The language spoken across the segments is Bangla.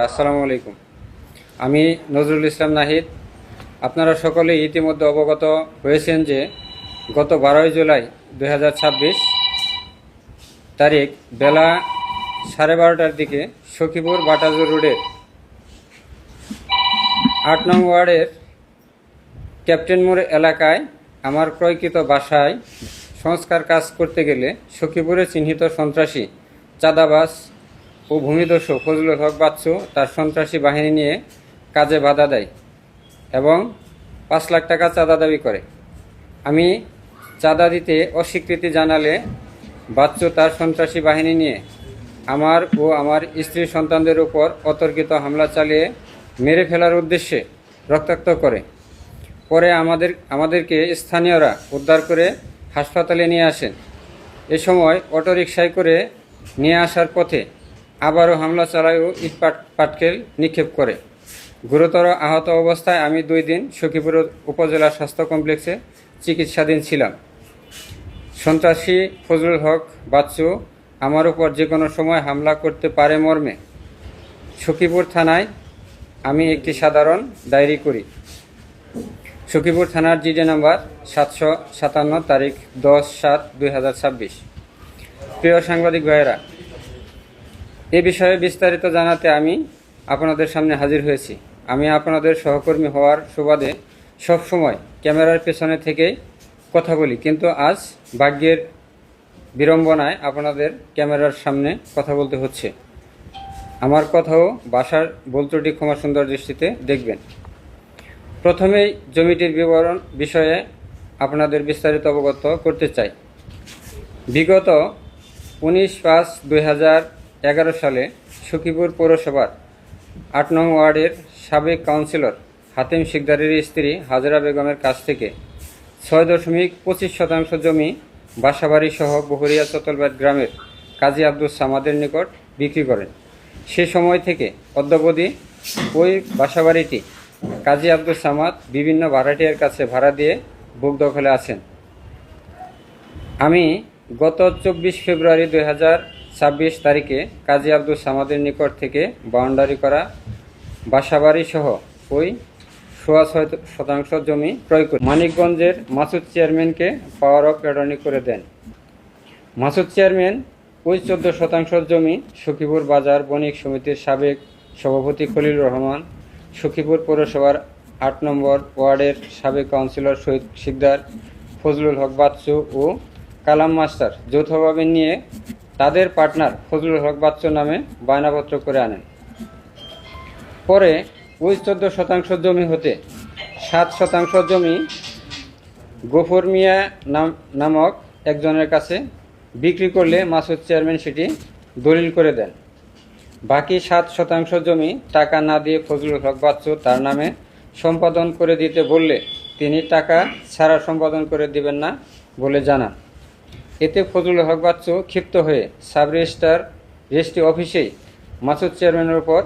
আসসালামু আলাইকুম। আমি নজরুল ইসলাম নাহিদ। আপনারা সকলেই ইতিমধ্যে অবগত হয়েছেন যে গত 12ই জুলাই 2026 তারিখ বেলা 12:30টার দিকে সখীপুর বাটাজুর রোডের 8 নং ওয়ার্ডের ক্যাপ্টেন মোড় এলাকায় আমার ক্রয়কৃত বাসায় সংস্কার কাজ করতে গেলে সখীপুরে চিহ্নিত সন্ত্রাসী, চাঁদাবাজ ও ভূমিদস্যু ফজলুল হক বাচ্চু তার সন্ত্রাসী বাহিনী নিয়ে কাজে বাধা দেয় এবং 5 লাখ টাকা চাঁদা দাবি করে। আমি চাঁদা দিতে অস্বীকৃতি জানালে বাচ্চু তার সন্ত্রাসী বাহিনী নিয়ে আমার ও আমার স্ত্রী সন্তানদের উপর অতর্কিত হামলা চালিয়ে মেরে ফেলার উদ্দেশ্যে রক্তাক্ত করে। পরে আমাদেরকে স্থানীয়রা উদ্ধার করে হাসপাতালে নিয়ে আসেন। এ সময় অটোরিকশায় করে নিয়ে আসার পথে আবারও হামলা চালায় ও ইট পাটকেল নিক্ষেপ করে। গুরুতর আহত অবস্থায় আমি 2 দিন সখীপুর উপজেলা স্বাস্থ্য কমপ্লেক্সে চিকিৎসাধীন ছিলাম। সন্ত্রাসী ফজলুল হক বাচ্চু আমার উপর যে কোনো সময় হামলা করতে পারে মর্মে সখীপুর থানায় আমি একটি সাধারণ ডায়েরি করি। সখীপুর থানার জিডি নাম্বার 757 তারিখ 10/7/2026। প্রিয় সাংবাদিক ভাইয়েরা, এ বিষয়ে বিস্তারিত জানাতে আমি আপনাদের সামনে হাজির হয়েছি। আমি আপনাদের সহকর্মী হওয়ার সুবাদে সবসময় ক্যামেরার পেছনে থেকেই কথা বলি, কিন্তু আজ ভাগ্যের বিড়ম্বনায় আপনাদের ক্যামেরার সামনে কথা বলতে হচ্ছে। আমার কথাও ভাষার ভুল ত্রুটি ক্ষমা সুন্দর দৃষ্টিতে দেখবেন। প্রথমেই জমিটির বিবরণ বিষয়ে আপনাদের বিস্তারিত অবগত করতে চাই। বিগত 19/5/2011 সালে সখীপুর পৌরসভার 8 নং ওয়ার্ডের সাবেক কাউন্সিলর হাতিম শিকদারের স্ত্রী হাজরা বেগমের কাছ থেকে 6.25% জমি বাসাবাড়ি সহ বহরিয়া চতলবাদ গ্রামের কাজী আব্দুস সামাদের নিকট বিক্রি করেন। সে সময় থেকে অদ্যাবধি ওই বাসাবাড়িটি কাজী আব্দুস সামাদ বিভিন্ন ভাড়াটিয়ার কাছে ভাড়া দিয়ে বুক দখলে আছেন। আমি গত 24 ফেব্রুয়ারি 2026 তারিখে কাজী আব্দুস সামাদের নিকট থেকে বাউন্ডারি করা বাসাবাড়ি সহ ওই 6.5% জমি ক্রয় করে মানিকগঞ্জের মাসুদ চেয়ারম্যানকে পাওয়ার অফ অ্যাটর্নি করে দেন। মাসুদ চেয়ারম্যান ওই 14% জমি সখীপুর বাজার বণিক সমিতির সাবেক সভাপতি খলিল রহমান, সখীপুর পৌরসভার 8 নম্বর ওয়ার্ডের সাবেক কাউন্সিলর শহীদ শিকদার, ফজলুল হক বাচ্চু ও কালাম মাস্টার যৌথভাবে নিয়ে তাদের পার্টনার ফজলুল হক বাচ্চু নামে বায়নাপত্র করে আনেন। পরে ওই 14% জমি হতে 7% জমি গফর মিয়া নামক একজনের কাছে বিক্রি করলে মাসুদ চেয়ারম্যান সেটি দলিল করে দেন। বাকি 7% জমি টাকা না দিয়ে ফজলুল হক বাচ্চু তার নামে সম্পাদন করে দিতে বললে তিনি টাকা ছাড়া সম্পাদন করে দিবেন না বলে জানান। এতে ফজলুল হক বাচ্চু ক্ষিপ্ত হয়ে সাব রেজিস্ট্রি অফিসেই মাসুদ চেয়ারম্যানের উপর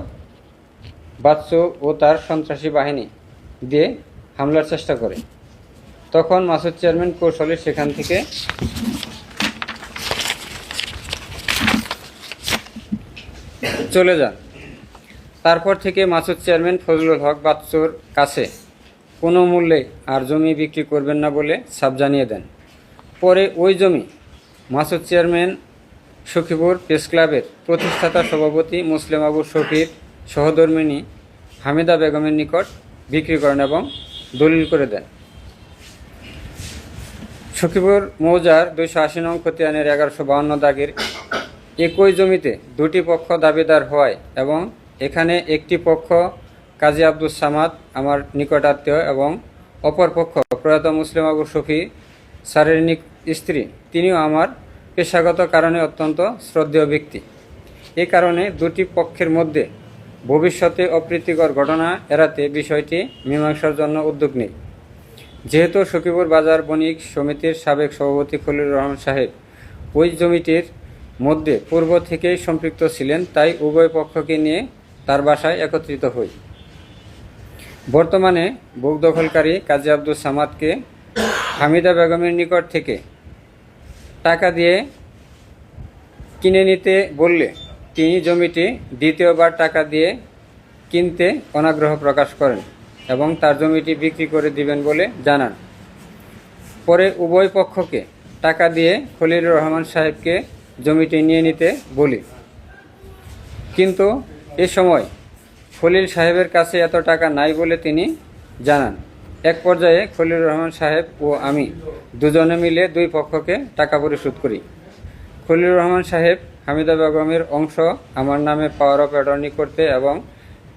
বাচ্চু ও তার সন্ত্রাসী বাহিনী দিয়ে হামলার চেষ্টা করে। তখন মাসুদ চেয়ারম্যান কৌশলে সেখান থেকে চলে যান। তারপর থেকে মাসুদ চেয়ারম্যান ফজলুল হক বাচ্চুর কাছে কোনো মূল্যে আর জমি বিক্রি করবেন না বলে সাফ জানিয়ে দেন। পরে ওই জমি মাসুদ চেয়ারম্যান সখীপুর প্রেস ক্লাবের প্রতিষ্ঠাতা সভাপতি মুসলিম আবু শফির সহধর্মিণী হামিদা বেগমের নিকট বিক্রি করেন এবং দলিল করে দেন। সখীপুর মৌজার 280 নং খতিয়ানের 1152 দাগের একই জমিতে 2টি পক্ষ দাবিদার হওয়ায় এবং এখানে একটি পক্ষ কাজী আব্দুস সামাদ আমার নিকটাত্মীয় এবং অপর পক্ষ প্রয়াত মুসলিম আবু শফি স্যারের স্ত্রী, তিনিও আমার পেশাগত কারণে অত্যন্ত শ্রদ্ধেয় ব্যক্তি। এ কারণে 2টি পক্ষের মধ্যে ভবিষ্যতে অপ্রীতিকর ঘটনা এড়াতে বিষয়টি মীমাংসার জন্য উদ্যোগ নেই। যেহেতু সখীপুর বাজার বণিক সমিতির সাবেক সভাপতি খলিল রহমান সাহেব ওই জমিটির মধ্যে পূর্ব থেকেই সম্পৃক্ত ছিলেন, তাই উভয় পক্ষকে নিয়ে তার বাসায় একত্রিত হই। বর্তমানে বুক দখলকারী কাজী আব্দুস সামাদকে হামিদা বেগমের নিকট থেকে টাকা দিয়ে কিনে নিতে বললে তিনি জমিটি দ্বিতীয়বার টাকা দিয়ে কিনতে অনাগ্রহ প্রকাশ করেন এবং তার জমিটি বিক্রি করে দিবেন বলে জানান। পরে উভয় পক্ষকে টাকা দিয়ে খলিলুর রহমান সাহেবকে জমিটি নিয়ে নিতে বলি, কিন্তু এ সময় খলিল সাহেবের কাছে এত টাকা নাই বলে তিনি জানান। এক পর্যায়ে খলিলুর রহমান সাহেব ও আমি দুজনে মিলে দুই পক্ষকে টাকা পরিশোধ করি। খলিলুর রহমান সাহেব হামিদা বেগমের অংশ আমার নামে পাওয়ার অফ অ্যাটর্নি করতে এবং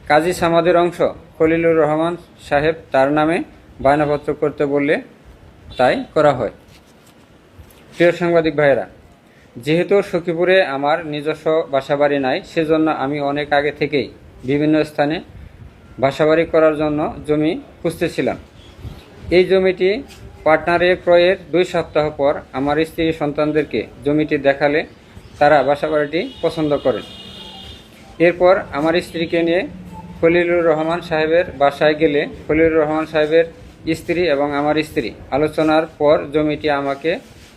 কাজী সামাদের অংশ খলিলুর রহমান সাহেব তার নামে বায়নাপত্র করতে বললে তাই করা হয়। প্রিয় সাংবাদিক ভাইয়েরা, যেহেতু সখীপুরে আমার নিজস্ব বাসাবাড়ি নাই, সেজন্য আমি অনেক আগে থেকেই বিভিন্ন স্থানে বাসাবাড়ি করার জন্য জমি খুঁজতেছিলাম। এই জমিটি পার্টনারে ক্রয়ের 2 সপ্তাহ পর আমার স্ত্রী সন্তানদেরকে জমিটি দেখালে তারা বাসাবাড়িটি পছন্দ করেন। এরপর আমার স্ত্রীকে নিয়ে খলিলুর রহমান সাহেবের বাসায় গেলে খলিলুর রহমান সাহেবের স্ত্রী এবং আমার স্ত্রী আলোচনার পর জমিটি আমাকে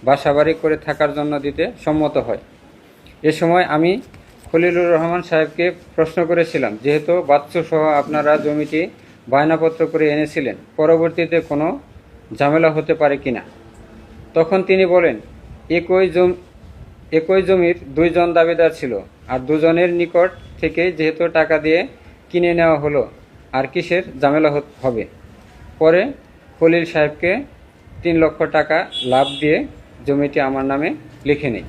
বাসাবাড়ি করে থাকার জন্য দিতে সম্মত হয়। এ সময় আমি খলিলুর রহমান সাহেবকে প্রশ্ন করেছিলাম, যেহেতু বাচ্চু সহ আপনারা জমিটি বায়নাপত্র করে এনেছিলেন, পরবর্তীতে কোনো ঝামেলা হতে পারে কিনা। তখন তিনি বলেন, একই জমির 2 জন দাবিদার ছিল, আর দুজনের নিকট থেকে যেহেতু টাকা দিয়ে কিনে নেওয়া হলো, আর কিসের ঝামেলা হবে। পরে খলিল সাহেবকে 3 লক্ষ টাকা লাভ দিয়ে জমিটি আমার নামে লিখে নেই।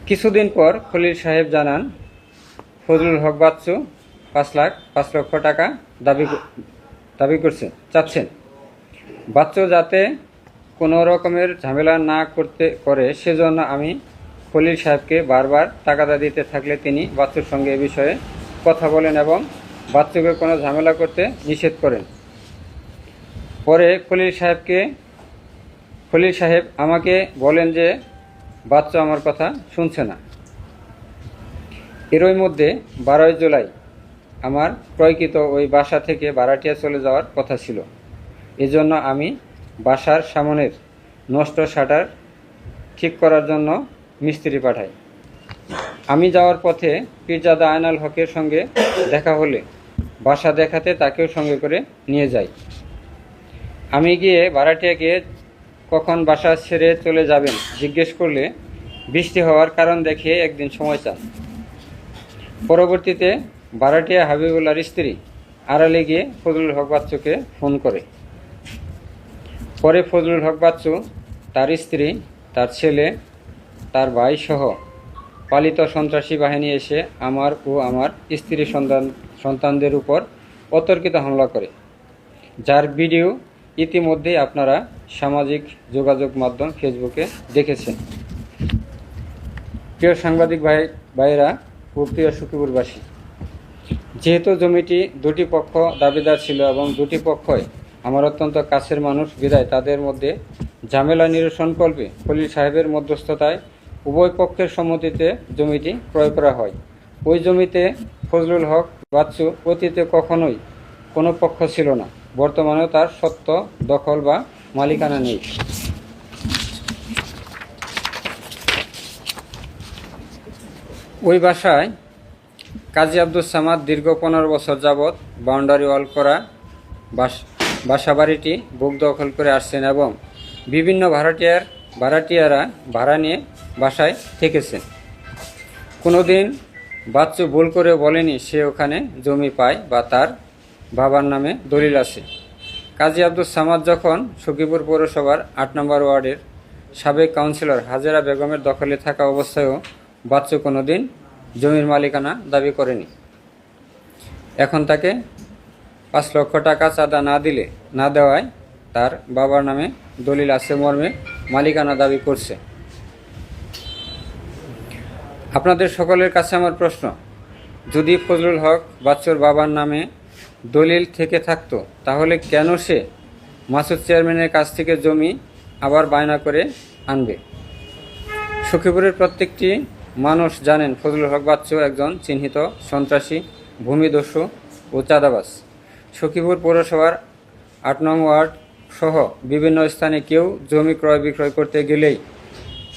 কিছুদিন পর খলিল সাহেব জানান ফজলুল হক বাচ্চু 5 লক্ষ টাকা দাবি চাচ্ছেন। বাচ্চু যাতে কোনো রকমের ঝামেলা না করে সেজন্য আমি খলিল সাহেবকে বারবার টাকাটা দিতে থাকলে তিনি বাচ্চুর সঙ্গে এ বিষয়ে কথা বলেন এবং বাচ্চুকে কোনো ঝামেলা করতে নিষেধ করেন। পরে খলিল সাহেব আমাকে বলেন যে বাচ্চু আমার কথা শুনছে না। এরই মধ্যে 12 জুলাই আমার ক্রয়কৃত ওই বাসা থেকে ভাড়াটিয়া চলে যাওয়ার কথা ছিল। এজন্য আমি বাসার সামনের নষ্ট শাটার ঠিক করার জন্য মিস্ত্রি পাঠাই। আমি যাওয়ার পথে পীরজাদা আয়নাল হকের সঙ্গে দেখা হলে বাসা দেখাতে তাকেও সঙ্গে করে নিয়ে যাই। আমি গিয়ে ভাড়াটিয়াকে কখন বাসা ছেড়ে চলে যাবেন জিজ্ঞেস করলে বৃষ্টি হওয়ার কারণ দেখিয়ে একদিন সময় চান। পরবর্তীতে ভাড়াটিয়া হাবিবুল্লাহর স্ত্রী আড়ালে গিয়ে ফজলুল হক বাচ্চুকে ফোন করে। পরে ফজলুল হক বাচ্চু, তার স্ত্রী, তার ছেলে, তার ভাই সহ পালিত সন্ত্রাসী বাহিনী এসে আমার ও আমার স্ত্রী সন্তানদের উপর অতর্কিত হামলা করে, যার ভিডিও ইতিমধ্যেই আপনারা সামাজিক যোগাযোগ মাধ্যম ফেসবুকে দেখেছেন। প্রিয় সাংবাদিক ভাইয়েরা ও প্রিয় সখীপুরবাসী, যেহেতু জমিটি 2টি পক্ষ দাবিদার ছিল এবং 2টি পক্ষই আমার অত্যন্ত কাছের মানুষ বিধায় তাদের মধ্যে ঝামেলা নিরসনকল্পে খলিল সাহেবের মধ্যস্থতায় উভয় পক্ষের সম্মতিতে জমিটি ক্রয় করা হয়। ওই জমিতে ফজলুল হক বাচ্চু অতীতে কখনোই কোনো পক্ষ ছিল না, বর্তমানেও তার সত্ত্ব, দখল বা মালিকানা নেই। ওই বাসায় কাজী আব্দুস সামাদ দীর্ঘ 15 বছর যাবৎ বাউন্ডারি ওয়াল করা বাসাবাড়িটি বুক দখল করে আসছেন এবং বিভিন্ন ভাড়াটিয়ারা ভাড়া নিয়ে বাসায় থেকেছেন। কোনোদিন বাচ্চু ভুল করে বলেনি সে ওখানে জমি পায় বা তার বাবার নামে দলিল আছে। কাজী আব্দুস সামাদ যখন সখীপুর পৌরসভার 8 নম্বর ওয়ার্ডের সাবেক কাউন্সিলর হাজেরা বেগমের দখলে থাকা অবস্থায়ও বাচ্চু কোনোদিন জমির মালিকানা দাবি করেনি। এখন তাকে 5 লক্ষ টাকা চাঁদা না দেওয়ায় তার বাবার নামে দলিল আছে মর্মে মালিকানা দাবি করছে। আপনাদের সকলের কাছে আমার প্রশ্ন, যদি ফজলুল হক বাচ্চুর বাবার নামে দলিল থেকে থাকতো তাহলে কেন সে মাসুদ চেয়ারম্যানের কাছ থেকে জমি আবার বায়না করে আনবে? সখীপুরের প্রত্যেকটি মানুষ জানেন ফজলুল হক বাচ্চু একজন চিহ্নিত সন্ত্রাসী, ভূমিদস্যু ও চাঁদাবাজ। সখীপুর পৌরসভার 8 নং ওয়ার্ড সহ বিভিন্ন স্থানে কেউ জমি ক্রয় বিক্রয় করতে গেলেই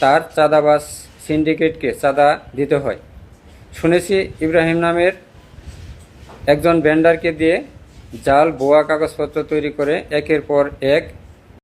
তার চাঁদাবাজ সিন্ডিকেটকে চাঁদা দিতে হয়। শুনেছি ইব্রাহিম নামের একজন ভেন্ডারকে দিয়ে জাল ভুয়া কাগজপত্র তৈরি করে একের পর এক